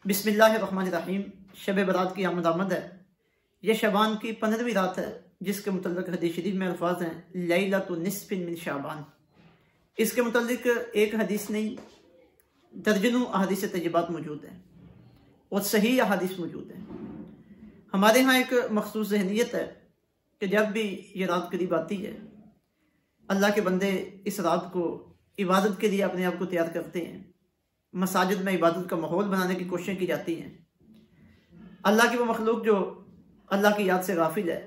बिस्मिल्लाहिर्रहमानिर्रहीम। शब बरात की आमद है। यह शबान की 15वीं रात है, जिसके मुतल्लिक़ हदीस शरीफ में अल्फाज हैं लैलतु निस्फिन मिन शाबान। इसके मुतल्लिक़ एक हदीस नहीं, दर्जनों अहादीस तय्यबात मौजूद हैं और सही अहादीस मौजूद हैं। हमारे यहाँ एक मखसूस ज़हनियत है कि जब भी ये रात करीब आती है, अल्लाह के बंदे इस रात को इबादत के लिए अपने आप को तैयार करते हैं। मसाजिद में इबादत का माहौल बनाने की कोशिशें की जाती हैं। अल्लाह की वो मखलूक जो अल्लाह की याद से गाफिल है,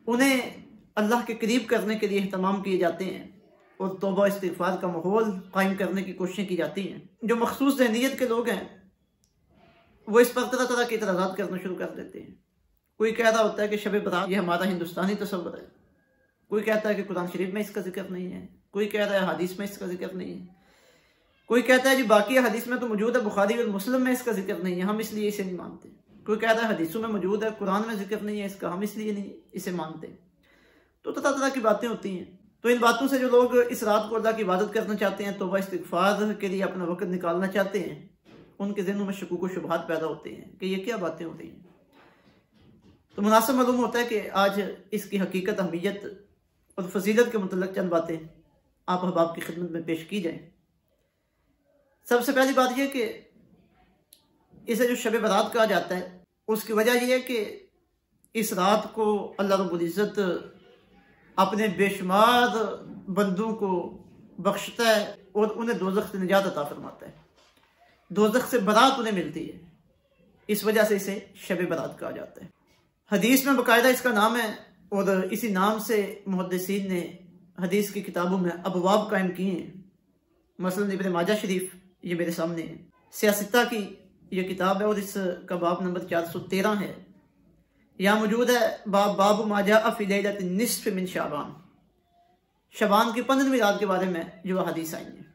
उन्हें अल्लाह के करीब करने के लिए एहतमाम किए जाते हैं और तौबा इस्तिग़फ़ार का माहौल कायम करने की कोशिशें की जाती हैं। जो मखसूस ज़हनियत के लोग हैं, वो इस पर तरह तरह के इतराज़ात करना शुरू कर देते हैं। कोई कह रहा होता है कि शब बरात ये हमारा हिंदुस्तानी तसव्वुर है, कोई कहता है कि कुरान शरीफ में इसका जिक्र नहीं है, कोई कह रहा है हदीस में इसका जिक्र नहीं है, कोई कहता है जी बाकी हदीस में तो मौजूद है, बुखारी और मुस्लिम में इसका जिक्र नहीं है, हम इसलिए इसे नहीं मानते। कोई कहता है हदीसों में मौजूद है, कुरान में जिक्र नहीं है इसका, हम इसलिए नहीं इसे मानते। तो तरह तरह की बातें होती हैं। तो इन बातों से जो लोग इस रात को अल्लाह की इबादत करना चाहते हैं, तौबा इस्तिग़फ़ार के लिए अपना वक्त निकालना चाहते हैं, उनके ज़हनों में शकूक व शुबहात पैदा होते हैं कि ये क्या बातें हो रही हैं। तो मुनासिब मालूम होता है कि आज इसकी हकीकत, अहमियत और फजीलत के मुतल्लिक़ चंद बातें आप अहबाब की खिदमत में पेश की जाएँ। सबसे पहली बात यह कि इसे जो शब बरात कहा जाता है, उसकी वजह यह है कि इस रात को अल्लाह रब्बुल इज़्ज़त अपने बेशुमार बंदों को बख्शता है और उन्हें दोज़ख से निजात अता फरमाता है। दोज़ख से बरात उन्हें मिलती है, इस वजह से इसे शब बरात कहा जाता है। हदीस में बाकायदा इसका नाम है और इसी नाम से मुहद्दिसीन ने हदीस की किताबों में अबवाब कायम किए हैं। मसलन इब्न माजा शरीफ, ये मेरे सामने है, सियासता की ये किताब है और इसका बाब नंबर 413 है। यहाँ मौजूद है बाब माजा फी लैलति निस्फ़ मिन शाबान। शबान की 15वीं रात के बारे में जो हदीस आई है।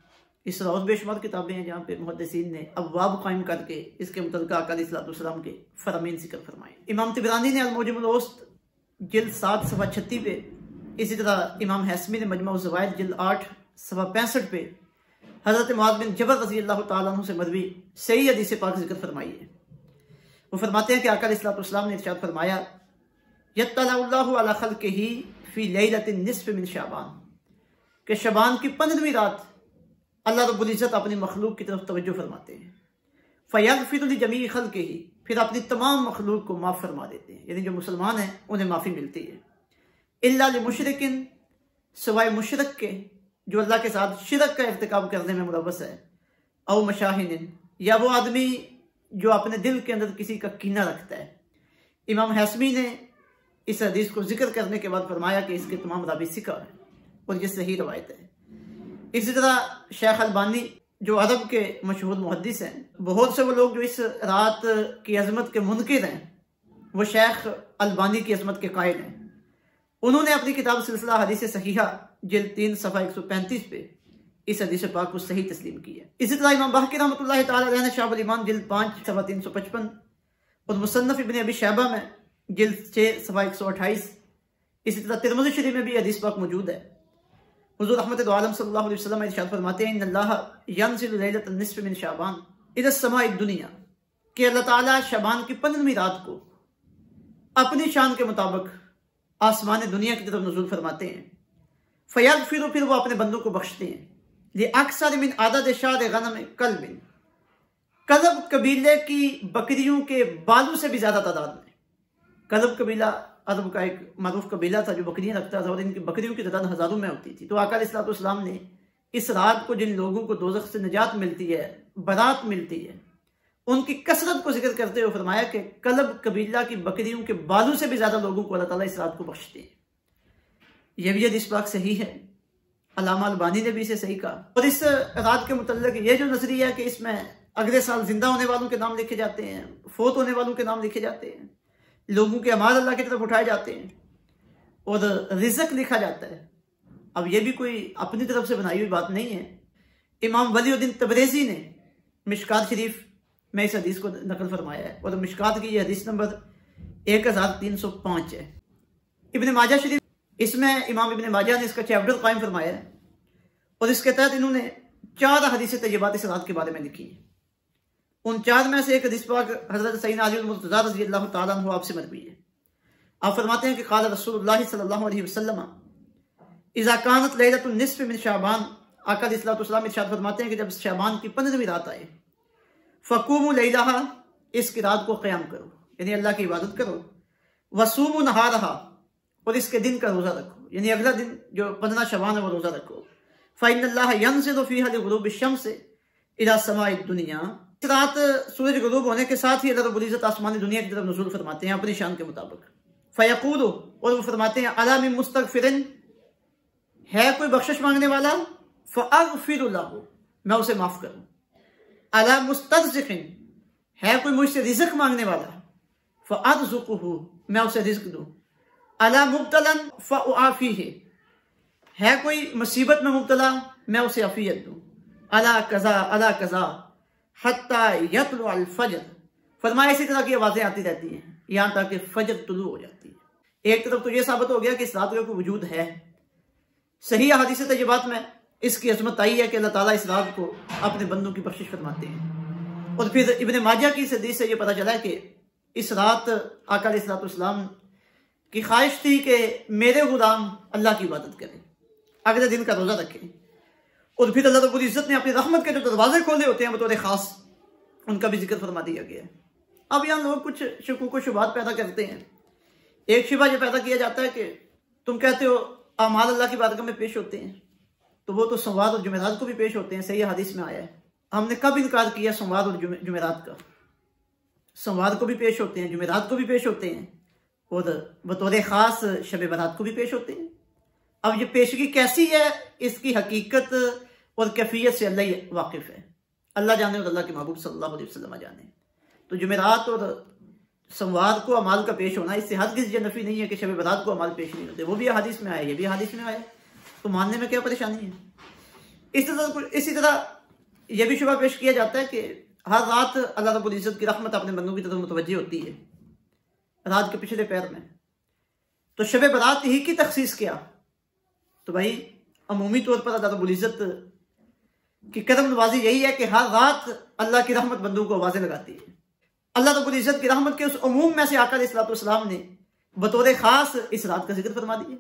इस तरह और बेशुमार किताबें हैं जहाँ पे मुहद्दिसीन ने अबवाब कायम करके इसके मुतल्लिक़ आका अलैहिस्सलाम के फरमीन ज़िक्र फरमाए। इमाम तिबरानी ने अल-मुअज्जमुल औसत जिल्द 7 सफ़ा 36 पे, इसी तरह इमाम हैसमी ने मजमू ज़वाइद जिल्द 8 सफ़ा 65 पे हज़रत मुआज़ बिन जबल रज़ी अल्लाह तआला अन्हु से मरवी सही हदीस पाक जिक्र फरमाई है। वो फरमाते हैं कि आका अलैहिस्सलाम ने इरशाद फरमाया, यत्तलउल्लाहु अला खल्क़िही फ़ी लैलति निस्फ़ मिन शाबान, कि शबान की 15वीं रात अल्लाह रब्बुल इज़्ज़त अपनी मखलूक की तरफ तवज्जो फरमाते हैं। फ़यग़फ़िरु लिजमीइ खल्क़िही, फिर अपनी तमाम मखलूक को माफ़ फरमा देते हैं, यानी जो मुसलमान हैं उन्हें माफ़ी मिलती है। इल्ला लिमुशरिकिन, सिवाय मुशरिक के जो अल्लाह के साथ शिरक का इर्तिकाब करने में मुलव्वस है, औ मशाहिनिन, या वो आदमी जो अपने दिल के अंदर किसी का कीना रखता है। इमाम हैसमी ने इस हदीस को जिक्र करने के बाद फरमाया कि इसके तमाम रावी सिका है और ये सही रवायत है। इसी तरह शेख अलबानी जो अरब के मशहूर मुहद्दिस हैं, बहुत से वो लोग जो इस रात की अजमत के मुनकिर हैं, वो शेख अलबानी की अजमत के कायल हैं। उन्होंने अपनी किताब सिलसिला हदीस सहीहा जिल्द 3 सफ़ा 135 पे इस हदीस पाक को सही तस्लीम की है। इसी तरह इमाम बहकी रहमतुल्लाहि तआला अलैह ने शाहुल ईमान जिल्द 5 सफ़ा 355 और मुसन्नफ इब्न अबी शैबा में जिल्द 6 सफ़ा 128, इसी तरह तिरमिज़ी शरीफ में भी हदीस पाक मौजूद है। हुज़ूर रहमत दो आलम सल्लल्लाहु अलैहि वसल्लम इरशाद फरमाते हैं, इन्नल्लाह यंज़िलु लैलतन निस्फ़ मिन शाबान इला समाई दुनिया, कि अल्लाह ताला शबान की 15वीं रात को अपनी शान के मुताबिक आसमान दुनिया की तरफ नुज़ूल फरमाते हैं। फ़यग़फ़िरु, फिर वो अपने बंदों को बख्शते हैं। लिअक्सर मिन आदद शाद गनम कल्बिन, कल्ब कबीले की बकरियों के बालों से भी ज्यादा तादाद में। कल्ब कबीला अरब का एक मारूफ कबीला था जो बकरियां रखता था और इनकी बकरियों की तादाद हजारों में होती थी। तो आका अलैहिस्सलाम ने इस रात को जिन लोगों को दोज़ख से निजात मिलती है, बरात मिलती है, उनकी कसरत को जिक्र करते हुए फरमाया कि कल्ब कबीला की बकरियों के बालों से भी ज्यादा लोगों को अल्लाह ताला इस रात को बख्शते हैं। यह भी हदीस पाक सही है। अल्लामा अलबानी ने भी इसे सही कहा। और इस रात के मुतल्लिक़ ये जो नजरिया है कि इसमें अगले साल जिंदा होने वालों के नाम लिखे जाते हैं, फोत होने वालों के नाम लिखे जाते हैं, लोगों के अमाल अल्लाह की तरफ उठाए जाते हैं और रिज़्क़ लिखा जाता है। अब यह भी कोई अपनी तरफ से बनाई हुई बात नहीं है। इमाम वलीउद्दीन तबरेज़ी ने मिशकात शरीफ में इस हदीस को नकल फरमाया है और मिशकात की यह हदीस नंबर 1305 है। इब्न माजा शरीफ, इसमें इमाम इब्न माजा ने इसका चैप्टर कायम फरमाया है और इसके तहत इन्होंने 4 हदीस तय्यबात इस रात के बारे में लिखी है। उन 4 में से एक हदीस पाक हजरत सैयदना अली मुर्तज़ा रज़ियल्लाहु तआला अन्हु आपसे मरवी है। आप फरमाते हैं कि क़ाल रसूलुल्लाह सल्लल्लाहु अलैहि वसल्लम इज़ा कानत लैलतुन निस्फ़ मिन शाबान, आका अलैहिस्सलातु वस्सलाम इरशाद फरमाते हैं कि जब शाबान की 15वीं रात आए, फ़क़ूमू लैलहा, इसकी रात को क़याम करो, यानी अल्लाह की इबादत करो, वसूमू नहारहा, और इसके दिन का रोज़ा रखो, यानी अगला दिन जो 15 शबान है वो रोज़ा रखो। फ़इन्नल्लाह यंज़िलु फ़ीहा लिग़ुरूबि शम्स इला समाई दुनिया, इस रात सूरज गुरूब होने के साथ ही अल्लाह रब्बुल इज़्ज़त आसमानी दुनिया की तरफ नुज़ूल फरमाते हैं अपनी शान के मुताबिक। फ़यक़ूलु, और वो फरमाते हैं अला मिन मुस्तग़फ़िरिन, है कोई बख्शिश मांगने वाला, फ़अग़फ़िरु लहु, मैं उसे माफ़ करूँ। अला मुस्तरज़िक़िन, है कोई मुझसे रिज़्क़ मांगने वाला, फ़अरज़ुक़ुहु, मैं उसे रिज़्क़ दूँ। अला मुब्तलन फ़अआफ़ीहि, है कोई मुसीबत में मुब्तला, मैं उसे अफ़ियत दूँ। अला कज़ा हत्ता यतलुअल फ़ज्र, फरमाया इसी तरह की आवाज़ें आती रहती हैं यहाँ तक कि फजर तुलू हो जाती है। एक तरफ तो ये साबित हो गया कि इस रात का कोई वजूद है, सही हदीस तय्यबात में इसकी अज़मत आई है कि अल्लाह ताला इस रात को अपने बंदों की बख्शिश फरमाते हैं। और फिर इब्ने माजा की इस हदीस से ये पता चला कि इस रात आका अलैहिस्सलाम की ख्वाहिश थी कि मेरे गुलाम अल्लाह की इबादत करें, अगले दिन का रोज़ा रखें। और फिर अल्लाह रब्बुल इज़्ज़त ने अपनी रहमत के जो दरवाजे खोले होते हैं बतौर खास, उनका भी जिक्र फरमा दिया गया है। अब यहाँ लोग कुछ शुकूक व शुबहात पैदा करते हैं। एक शुबा ये पैदा किया जाता है कि तुम कहते हो अमाल अल्लाह की बारगाह में पेश होते हैं, तो वो तो सोमवार और जुमेरात को भी पेश होते हैं, सही हदीस में आया है। हमने कब इनकार किया सोमवार और जुमेरात का? सोमवार को भी पेश होते हैं, जुमेरात को भी पेश होते हैं, और बतौर खास शब बारात को भी पेश होते हैं। अब ये पेशगी कैसी है, इसकी हकीकत और कैफियत से अल्लाह ही वाकिफ है, अल्लाह जाने और अल्लाह के महबूब सल्लल्लाहु अलैहि वसल्लम जाने। तो जुमेरात और सोमवार को अमाल का पेश होना, इससे हद किसी नफी नहीं है कि शब बारात को अमाल पेश नहीं होते, वो भी हदीस में आया, ये भी हदीस में आया, तो मानने में क्या परेशानी है। इसी तरह यह भी शुबा पेश किया जाता है कि हर रात अल्लाह रब्बुल इज़्ज़त की रहमत अपने बंदों की तरफ मुतवज्जह होती है रात के पिछले पैर में। तो शब बारात ही की तखसीस किया, तो भाई अमूमी तौर पर अल्लाह रब्बुल इज़्ज़त की करम नवाजी यही है कि हर रात अल्लाह की रहमत बंदों को आवाज़ें लगाती है। अल्लाह रब्बुल इज़्ज़त की रहमत के उस अमूम में से आका अलैहिस्सलाम ने बतौर खास इस रात का जिक्र फरमा दिया,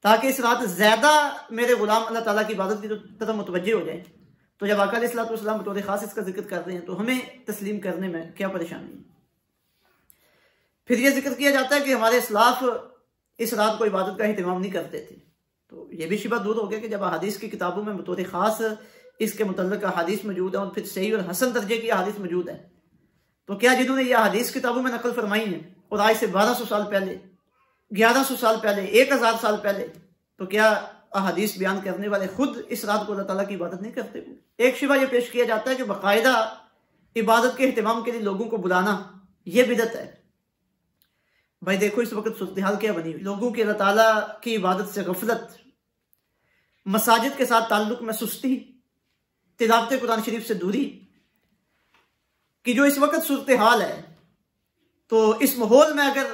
ताकि इस रात ज़्यादा मेरे गुलाम अल्लाह ताला की इबादत की तरफ मुतवज्जे हो जाए। तो जब आका अलैहिस्सलाम बतौर खास इसका जिक्र कर रहे हैं तो हमें तस्लीम करने में क्या परेशानी है। फिर यह जिक्र किया जाता है कि हमारे इस्लाफ इस रात को इबादत का अहतमाम नहीं करते थे, तो यह भी शिबा दूर हो गया कि जब हदीस की किताबों में बतौर खास इसके मुतल्लिक़ हदीस मौजूद है और फिर सही और हसन दर्जे की हदीस मौजूद है, तो क्या जिन्होंने यह हदीस किताबों में नकल फरमाई है और आज से 1200 साल पहले, 1100 साल पहले, 1000 साल पहले, तो क्या हदीस बयान करने वाले खुद इस रात को अल्लाह ताला की इबादत नहीं करते? एक शिबा यह पेश किया जाता है कि बाकायदा इबादत के अहतमाम के लिए लोगों को बुलाना यह बिदअत है। भाई देखो इस वक्त सूरत हाल क्या बनी हुई, लोगों की अल्लाह ताला की इबादत से गफलत, मसाजिद के साथ ताल्लुक में सुस्ती, तिलावत कुरान शरीफ से दूरी कि जो इस वक्त सूरत हाल है। तो इस माहौल में अगर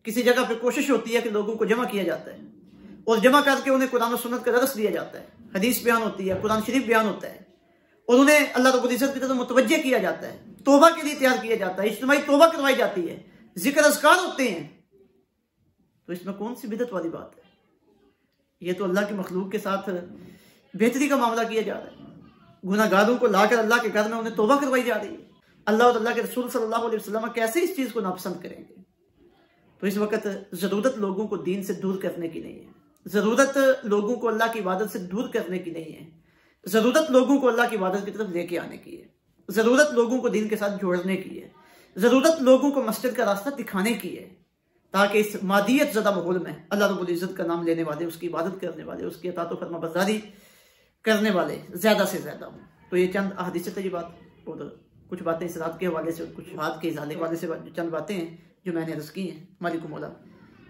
किसी जगह पे कोशिश होती है कि लोगों को जमा किया जाता है और जमा करके उन्हें कुरान और सुन्नत का दर्स दिया जाता है, हदीस बयान होती है, कुरान शरीफ बयान होता है, और उन्हें अल्लाह रब्बुल इज़्ज़त की तरफ मुतवज्जे किया जाता है, तौबा के लिए तैयार किया जाता है, इज्तिमाई तौबा करवाई जाती है, जिक्र अज़कार होते हैं, तो इसमें कौन सी बिदअत वाली बात है? ये तो अल्लाह की मखलूक के साथ बेहतरी का मामला किया जा रहा है। गुनाहगारों को लाकर अल्लाह के घर में उन्हें तौबा करवाई जा रही है। अल्लाह और अल्लाह के रसूल सल्लल्लाहु अलैहि वसल्लम कैसे इस चीज़ को नापसंद करेंगे? तो इस वक्त ज़रूरत लोगों को दीन से दूर करने की नहीं है, ज़रूरत लोगों को अल्लाह की इबादत से दूर करने की नहीं है, ज़रूरत लोगों को अल्लाह की इबादत की तरफ लेके आने की है, ज़रूरत लोगों को दीन के साथ जोड़ने की है, ज़रूरत लोगों को मस्जिद का रास्ता दिखाने की है, ताकि इस मादियत ज़दा माहौल में अल्लाह रब्बुल इज़्ज़त का नाम लेने वाले, उसकी इबादत करने वाले, उसकी अताअत व फरमाबरदारी करने वाले ज़्यादा से ज़्यादा हों। तो ये चंद अहदीस तय्यबात और कुछ बातें इस रात के हवाले से, कुछ बात के इज़ाले के हवाले से चंद बातें हैं जो मैंने अर्ज़ की हैं। मालिक मौला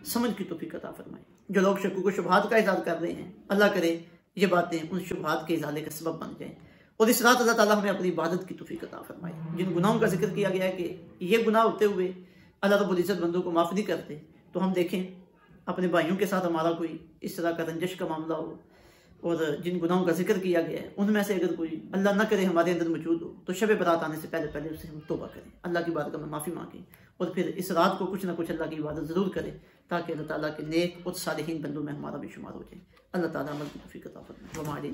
समझ की तौफीक अता फरमाए। जो लोग शक्क व शुबहात का इज़हार कर रहे हैं, अल्लाह करे ये बातें उन शुबहात के इज़ाले का सबब बन जाएँ और इस रात अल्लाह ताला हमें अपनी इबादत की तौफीक अता फरमाए। जिन गुनाहों का जिक्र किया गया है कि ये गुनाह होते हुए अल्लाह रब्बुल इज़्ज़त बंदों को माफ़ नहीं करते, तो हम देखें अपने भाइयों के साथ हमारा कोई इस तरह का रंजिश का मामला हो, और जिन गुनाहों का जिक्र किया गया है उनमें से अगर कोई अल्लाह ना करे हमारे अंदर मौजूद हो तो शब बारात आने से पहले पहले उससे हम तौबा करें, अल्लाह की बारगाह में माफ़ी मांगें और फिर इस रात को कुछ ना कुछ अल्लाह की इबादत ज़रूर करें ताकि अल्लाह ताला के नेक और सालिहीन बंदों में हमारा भी शुमार हो जाए। अल्लाह ताला अमल की तौफीक अता फरमाए।